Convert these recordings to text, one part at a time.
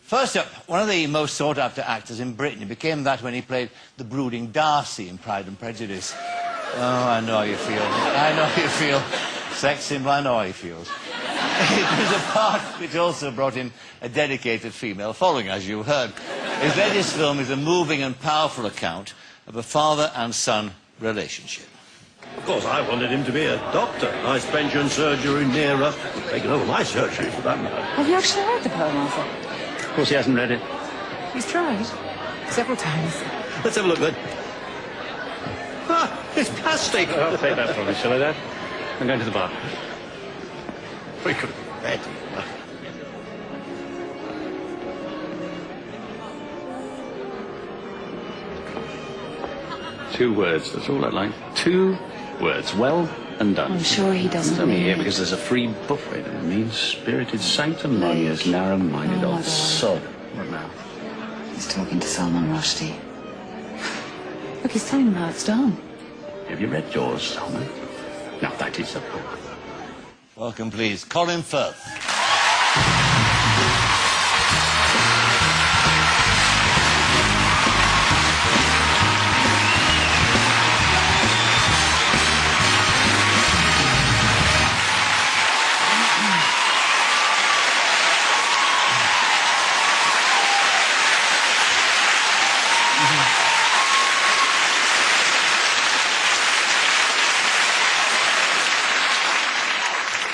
First up, one of the most sought-after actors in Britain. He became that when he played the brooding Darcy in Pride and Prejudice. Oh, I know how you feel. I know how you feel. Sex symbol, I know how he feels. It was a part which also brought in a dedicated female following, as you heard. His latest film is a moving and powerful account of a father and son relationship. Of course, I wanted him to be a doctor. Nice pension surgery nearer. Taken over my surgery, for that matter. Have you actually read the poem, Arthur? Of course, he hasn't read it. He's tried. Several times. Let's have a look, then. Ah, it's plastic. I'll take that from you, shall I, Dad? I'm going to the bar. We could have met. 2 words, that's all I'd like. 2 words. Well and done. I'm sure he doesn't It's only mean here it. because there's a free buffet. It means spirited sanctimonious, narrow-minded Oh, my old God. sod. What now? He's talking to Salman Rushdie. Look, he's telling him how it's done. Have you read yours, Salman? No, that is a book. Welcome, please, Colin Firth.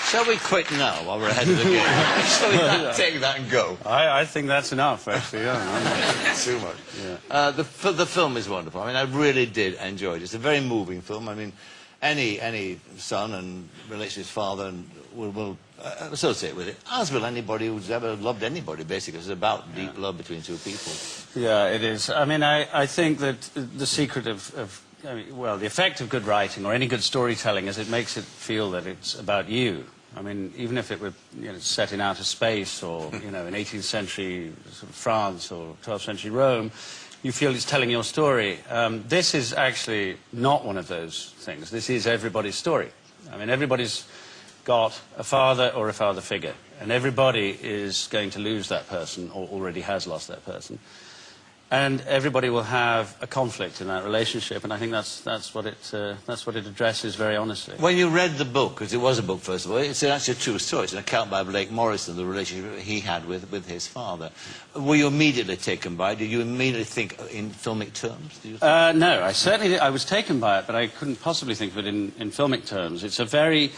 Shall we quit now while we're ahead of the game? Shall we take that and go? I think that's enough, actually. Yeah. Too much. Yeah. The film is wonderful. I mean, I really did enjoy it. It's a very moving film. I mean, any son and relates to his father and will associate with it, as will anybody who's ever loved anybody, basically. It's about deep love between 2 people. Yeah, it is. I mean, I think that the secret of well, the effect of good writing or any good storytelling is it makes it feel that it's about you. I mean, even if it were set in outer space or, in 18th century sort of France or 12th century Rome, you feel it's telling your story. This is actually not one of those things. This is everybody's story. I mean, everybody's got a father or a father figure, and everybody is going to lose that person or already has lost that person. And everybody will have a conflict in that relationship, and I think that's what it addresses very honestly. When you read the book, because it was a book, first of all, it's actually a true story. It's an account by Blake Morrison, the relationship he had with his father. Were you immediately taken by it? Did you immediately think in filmic terms? Did you think? No, I certainly did. I was taken by it, but I couldn't possibly think of it in filmic terms. It's a very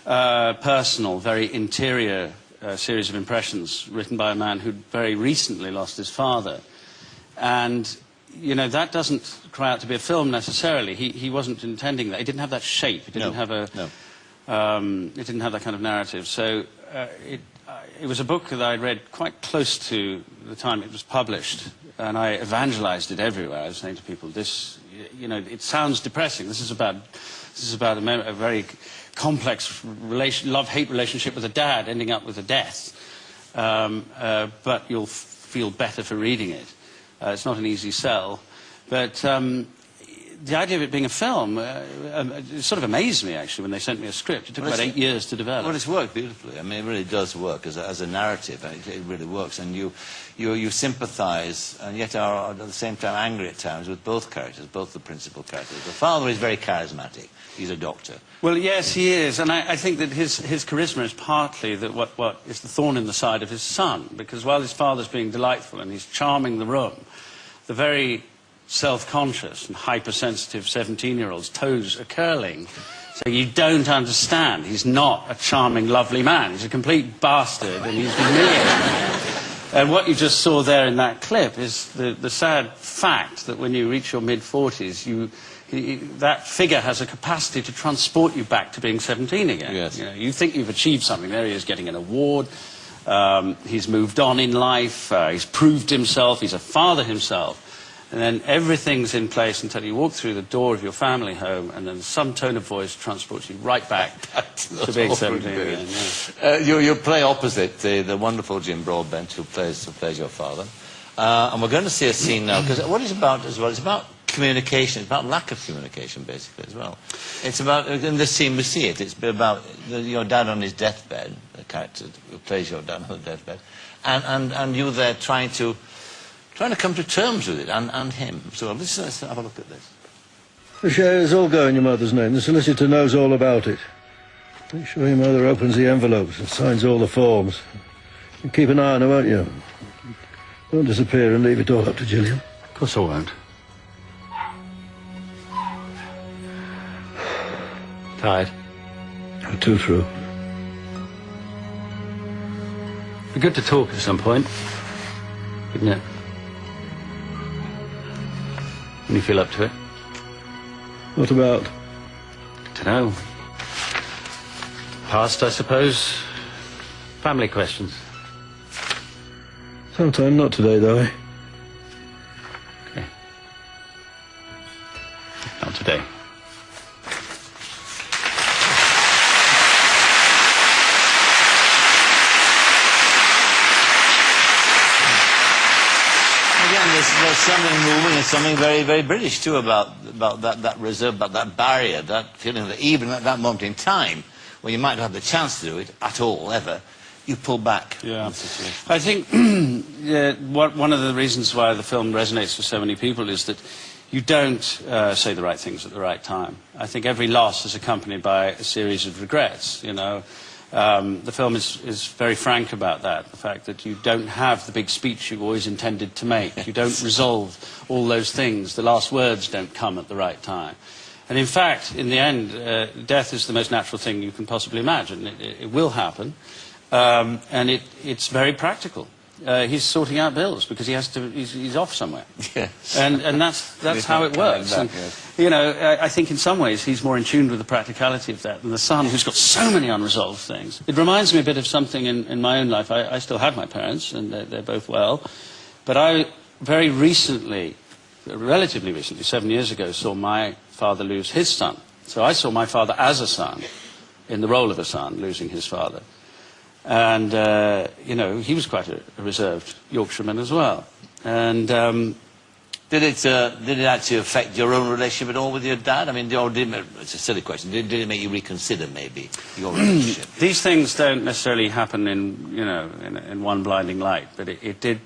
personal, very interior series of impressions written by a man who very recently lost his father. And, that doesn't cry out to be a film necessarily. He wasn't intending that. It didn't have that shape. It didn't have it didn't have that kind of narrative. So it was a book that I'd read quite close to the time it was published, and I evangelized it everywhere. I was saying to people, this, it sounds depressing. This is about a very complex love-hate relationship with a dad ending up with a death. But you'll feel better for reading it. It's not an easy sell, but the idea of it being a film it sort of amazed me, actually, when they sent me a script. It took about 8 years to develop. Well, it's worked beautifully. I mean, it really does work as a narrative. It really works, and you sympathise, and yet are at the same time angry at times with both characters, both the principal characters. The father is very charismatic. He's a doctor. Well, yes, he is, and I think that his charisma is partly that what is the thorn in the side of his son, because while his father's being delightful and he's charming the room, the very self-conscious and hypersensitive 17-year-old's toes are curling. So you don't understand. He's not a charming, lovely man. He's a complete bastard, and he's humiliating. And what you just saw there in that clip is the sad fact that when you reach your mid-40s, that figure has a capacity to transport you back to being 17 again. Yes. You think you've achieved something. There he is getting an award. He's moved on in life. He's proved himself. He's a father himself. And then everything's in place until you walk through the door of your family home, and then some tone of voice transports you right back to being 17 again. Yeah. You play opposite the wonderful Jim Broadbent, who plays your father. And we're going to see a scene now, because what it's about as well, it's about communication, it's about lack of communication, basically, as well. It's about, in this scene we see it, it's about your dad on his deathbed, the character who plays your dad on the deathbed, and you there trying to come to terms with it, and him. So let's have a look at this. The shares all go in your mother's name. The solicitor knows all about it. Make sure your mother opens the envelopes and signs all the forms. And keep an eye on her, won't you? Don't disappear and leave it all up to Gillian. Of course I won't. Tired? You're too true. Be good to talk at some point, wouldn't it? When you feel up to it. What about? Dunno. Past, I suppose. Family questions. Sometime, not today, though, eh? Okay. Not today. There's something moving and something very, very British too about that reserve, about that barrier, that feeling that even at that moment in time, when you might not have the chance to do it at all, ever, you pull back. Yeah, I think one of the reasons why the film resonates with so many people is that you don't say the right things at the right time. I think every loss is accompanied by a series of regrets, you know. The film is very frank about that, the fact that you don't have the big speech you always intended to make. You don't resolve all those things. The last words don't come at the right time. And in fact, in the end, death is the most natural thing you can possibly imagine. It will happen, and it's very practical. He's sorting out bills because he has to. He's off somewhere. Yes. And that's how it works. Back, and, yes. you know, I think in some ways he's more in tune with the practicality of that than the son, who's got so many unresolved things. It reminds me a bit of something in my own life. I still have my parents, and they're both well. But I very recently, relatively recently, 7 years ago, saw my father lose his son. So I saw my father as a son, in the role of a son, losing his father. And, you know, he was quite a reserved Yorkshireman as well. And did it actually affect your own relationship at all with your dad? I mean, it's a silly question. Did it make you reconsider maybe your relationship? These things don't necessarily happen in, you know, in one blinding light, but it did.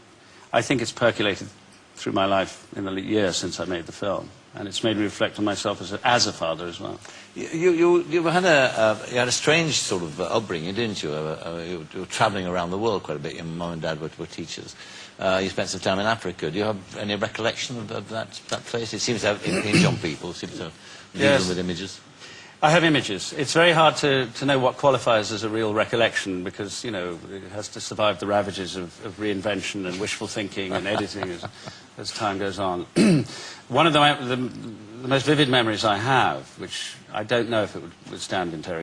I think it's percolated through my life in the years since I made the film, and it's made me reflect on myself as a father as well. You had a strange sort of upbringing, didn't you? You were travelling around the world quite a bit. Your mum and dad were teachers. You spent some time in Africa. Do you have any recollection of that place? It seems to have impinged on people. It seems to deal with images. I have images. It's very hard to know what qualifies as a real recollection because, you know, it has to survive the ravages of reinvention and wishful thinking and editing as time goes on. One of the most vivid memories I have, which I don't know if it would stand interrogation,